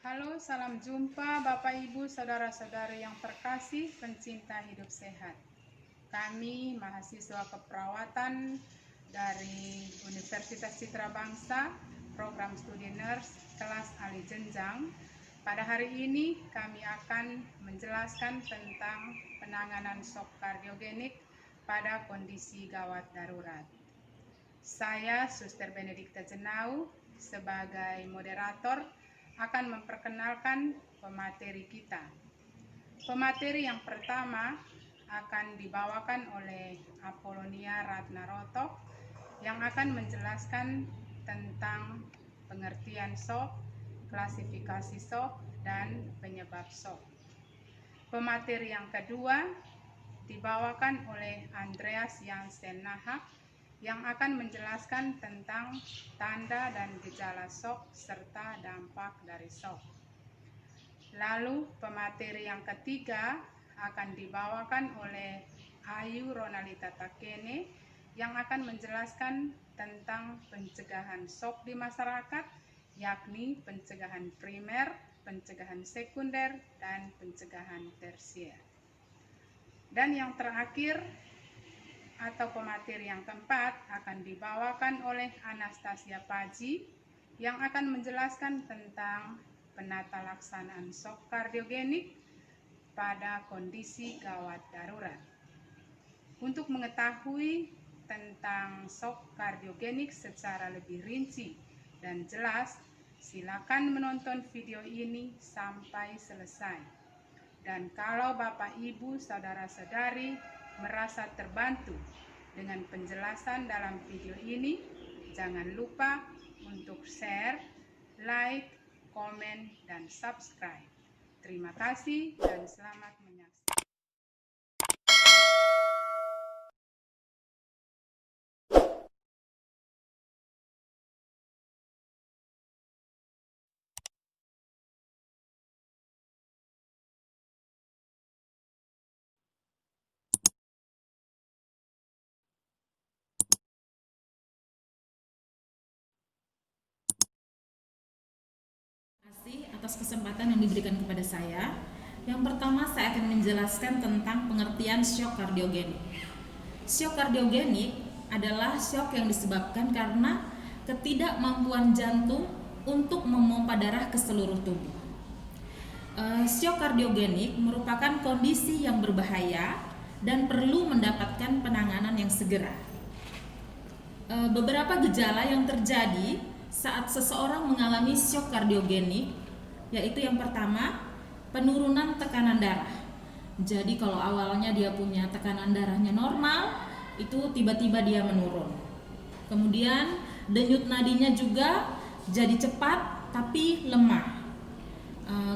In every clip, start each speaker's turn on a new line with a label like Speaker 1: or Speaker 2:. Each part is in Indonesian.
Speaker 1: Halo, salam jumpa Bapak Ibu, Saudara-saudari yang terkasih, pencinta hidup sehat. Kami mahasiswa keperawatan dari Universitas Citra Bangsa, program studi nurse kelas alih jenjang. Pada hari ini kami akan menjelaskan tentang penanganan shock kardiogenik pada kondisi gawat darurat. Saya Suster Benedikta Jenau sebagai moderator akan memperkenalkan pemateri kita. Pemateri yang pertama akan dibawakan oleh Apolonia Ratnaroto yang akan menjelaskan tentang pengertian shock, klasifikasi shock, dan penyebab shock. Pemateri yang kedua dibawakan oleh Andreas Jansen Nahak yang akan menjelaskan tentang tanda dan gejala shock serta dampak dari shock. Lalu pemateri yang ketiga akan dibawakan oleh Ayu Ronalita Takene yang akan menjelaskan tentang pencegahan shock di masyarakat, yakni pencegahan primer, pencegahan sekunder, dan pencegahan tersier. Dan yang terakhir atau pemateri yang keempat akan dibawakan oleh Anastasia Paji yang akan menjelaskan tentang penata laksanaan shock kardiogenik pada kondisi gawat darurat. Untuk mengetahui tentang shock kardiogenik secara lebih rinci dan jelas, silakan menonton video ini sampai selesai. Dan kalau Bapak Ibu Saudara-saudari merasa terbantu dengan penjelasan dalam video ini, jangan lupa untuk share, like, komen, dan subscribe. Terima kasih dan selamat menyaksikan.
Speaker 2: Atas kesempatan yang diberikan kepada saya. Yang pertama, saya akan menjelaskan tentang pengertian shock kardiogenik. Shock kardiogenik adalah shock yang disebabkan karena ketidakmampuan jantung untuk memompa darah ke seluruh tubuh. Shock kardiogenik merupakan kondisi yang berbahaya dan perlu mendapatkan penanganan yang segera. Beberapa gejala yang terjadi saat seseorang mengalami shock kardiogenik yaitu yang pertama, penurunan tekanan darah. Jadi kalau awalnya dia punya tekanan darahnya normal, itu tiba-tiba dia menurun. Kemudian denyut nadinya juga jadi cepat tapi lemah.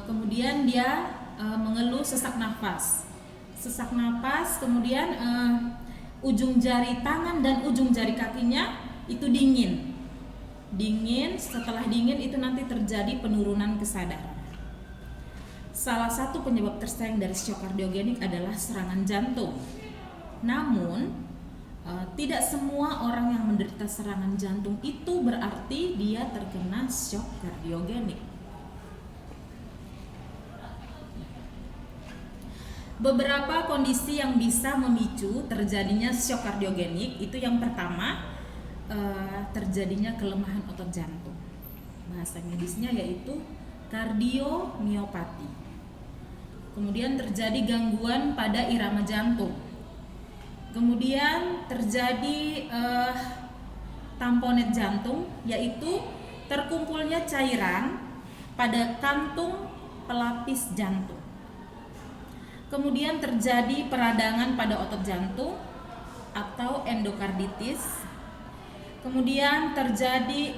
Speaker 2: Kemudian dia mengeluh sesak nafas. Sesak nafas, kemudian ujung jari tangan dan ujung jari kakinya itu dingin. Setelah dingin itu nanti terjadi penurunan kesadaran. Salah satu penyebab tersayang dari shock kardiogenik adalah serangan jantung. Namun, tidak semua orang yang menderita serangan jantung itu berarti dia terkena shock kardiogenik. Beberapa kondisi yang bisa memicu terjadinya shock kardiogenik itu yang pertama, terjadinya kelemahan otot jantung. Bahasa medisnya yaitu kardiomiopati. Kemudian terjadi gangguan pada irama jantung. Kemudian terjadi tamponet jantung, yaitu terkumpulnya cairan pada kantung pelapis jantung. Kemudian terjadi peradangan pada otot jantung atau endokarditis. Kemudian terjadi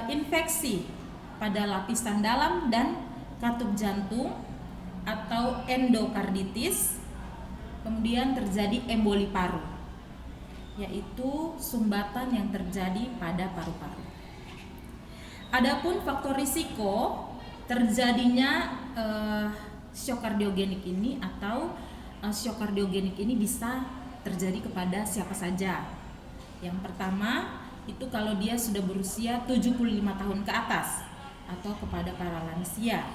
Speaker 2: infeksi pada lapisan dalam dan katup jantung atau endokarditis. Kemudian terjadi emboli paru, yaitu sumbatan yang terjadi pada paru-paru. Adapun faktor risiko terjadinya shock kardiogenik ini atau shock kardiogenik ini bisa terjadi kepada siapa saja. Yang pertama itu kalau dia sudah berusia 75 tahun ke atas. atau kepada para lansia.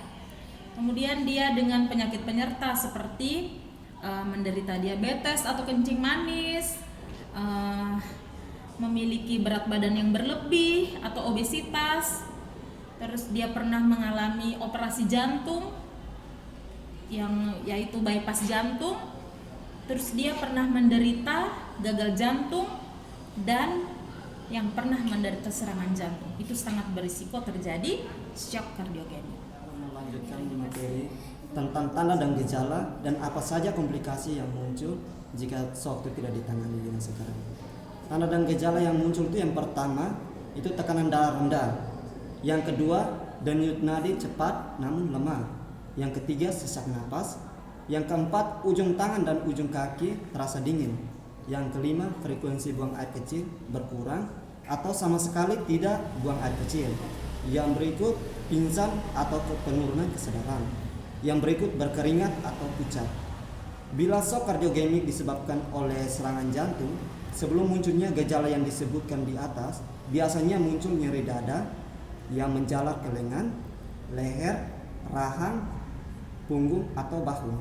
Speaker 2: Kemudian dia dengan penyakit penyerta seperti menderita diabetes atau kencing manis, memiliki berat badan yang berlebih atau obesitas, terus dia pernah mengalami operasi jantung yang yaitu bypass jantung, terus dia pernah menderita gagal jantung, dan yang pernah menderita serangan jantung. Itu sangat berisiko terjadi shock kardiogenik.
Speaker 3: Melanjutkan materi tentang tanda dan gejala dan apa saja komplikasi yang muncul jika shock itu tidak ditangani dengan segera. Tanda dan gejala yang muncul itu yang pertama itu tekanan darah rendah, yang kedua denyut nadi cepat namun lemah, yang ketiga sesak napas, yang keempat ujung tangan dan ujung kaki terasa dingin, yang kelima frekuensi buang air kecil berkurang atau sama sekali tidak buang air kecil, yang berikut pingsan atau penurunan kesadaran, yang berikut berkeringat atau pucat. Bila shock kardiogenik disebabkan oleh serangan jantung, sebelum munculnya gejala yang disebutkan di atas, biasanya muncul nyeri dada yang menjalar ke lengan, leher, rahang, punggung atau bahu.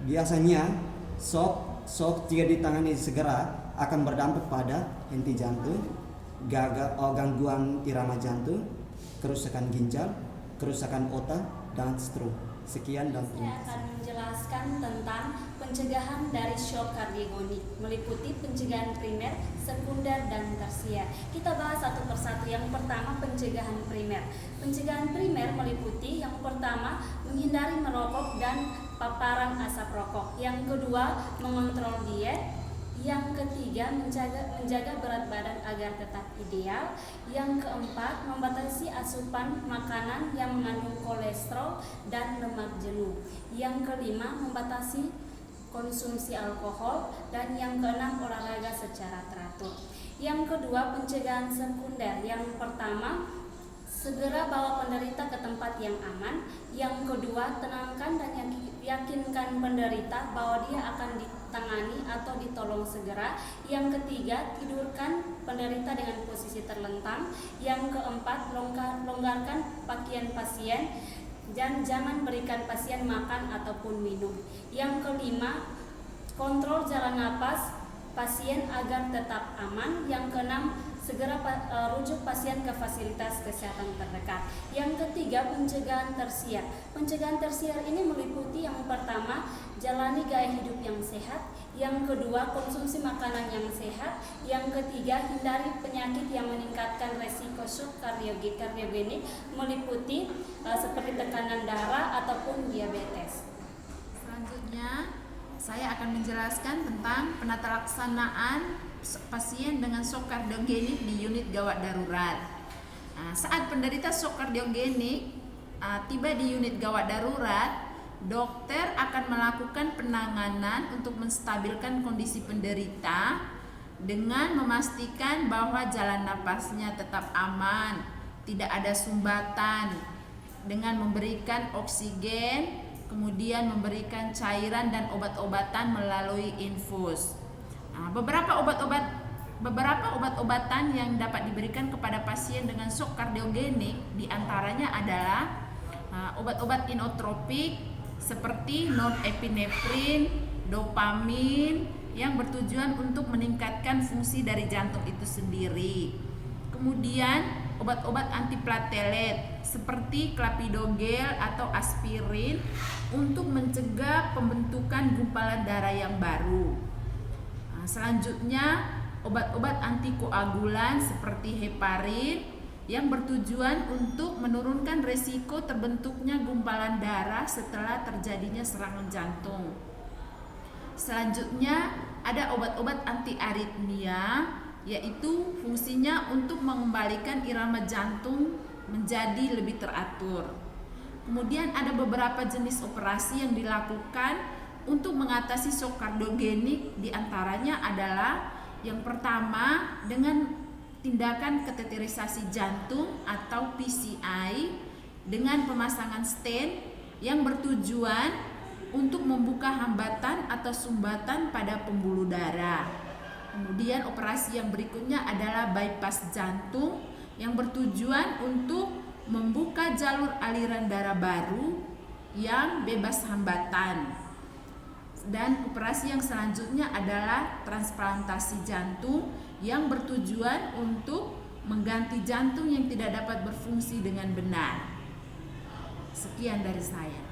Speaker 3: Biasanya shock jika ditangani segera akan berdampak pada henti jantung, gangguan irama jantung, kerusakan ginjal, kerusakan otak, dan stroke. Sekian dan terima
Speaker 4: Saya akan menjelaskan tentang pencegahan dari shock kardiogenik, meliputi pencegahan primer, sekunder, dan tersier. Kita bahas satu persatu. Yang pertama, pencegahan primer. Pencegahan primer meliputi yang pertama, menghindari merokok dan paparan asap rokok. Yang kedua, mengontrol diet. Yang ketiga, menjaga berat badan agar tetap ideal. Yang keempat, membatasi asupan makanan yang mengandung kolesterol dan lemak jenuh. Yang kelima, membatasi konsumsi alkohol. Dan yang keenam, olahraga secara teratur. Yang kedua, pencegahan sekunder. Yang pertama, segera bawa penderita ke tempat yang aman. Yang kedua, tenangkan dan yakinkan penderita bahwa dia akan ditangani atau ditolong segera. Yang ketiga, tidurkan penderita dengan posisi terlentang. Yang keempat, longgarkan pakaian pasien dan jangan berikan pasien makan ataupun minum. Yang kelima, kontrol jalan napas pasien agar tetap aman. Yang keenam, segera rujuk pasien ke fasilitas kesehatan terdekat. Yang ketiga, pencegahan tersier. Pencegahan tersier ini meliputi yang pertama, jalani gaya hidup yang sehat. Yang kedua, konsumsi makanan yang sehat. Yang ketiga, hindari penyakit yang meningkatkan resiko shock kardiogenik, meliputi seperti tekanan darah ataupun diabetes.
Speaker 5: Selanjutnya, saya akan menjelaskan tentang penata laksanaan pasien dengan shock kardiogenik di unit gawat darurat. Saat penderita shock kardiogenik tiba di unit gawat darurat, dokter akan melakukan penanganan untuk menstabilkan kondisi penderita dengan memastikan bahwa jalan napasnya tetap aman, tidak ada sumbatan, dengan memberikan oksigen, kemudian memberikan cairan dan obat-obatan melalui infus. Beberapa obat-obatan yang dapat diberikan kepada pasien dengan shock kardiogenik diantaranya adalah obat-obat inotropik seperti norepinefrin, dopamin yang bertujuan untuk meningkatkan fungsi dari jantung itu sendiri. Kemudian obat-obat antiplatelet seperti clopidogrel atau aspirin untuk mencegah pembentukan gumpalan darah yang baru. Selanjutnya, obat-obat antikoagulan seperti heparin yang bertujuan untuk menurunkan resiko terbentuknya gumpalan darah setelah terjadinya serangan jantung. Selanjutnya, ada obat-obat antiaritmia, yaitu fungsinya untuk mengembalikan irama jantung menjadi lebih teratur. Kemudian ada beberapa jenis operasi yang dilakukan untuk mengatasi shock kardiogenik, diantaranya adalah yang pertama dengan tindakan kateterisasi jantung atau PCI dengan pemasangan stent yang bertujuan untuk membuka hambatan atau sumbatan pada pembuluh darah. Kemudian operasi yang berikutnya adalah bypass jantung yang bertujuan untuk membuka jalur aliran darah baru yang bebas hambatan. Dan operasi yang selanjutnya adalah transplantasi jantung yang bertujuan untuk mengganti jantung yang tidak dapat berfungsi dengan benar. Sekian dari saya.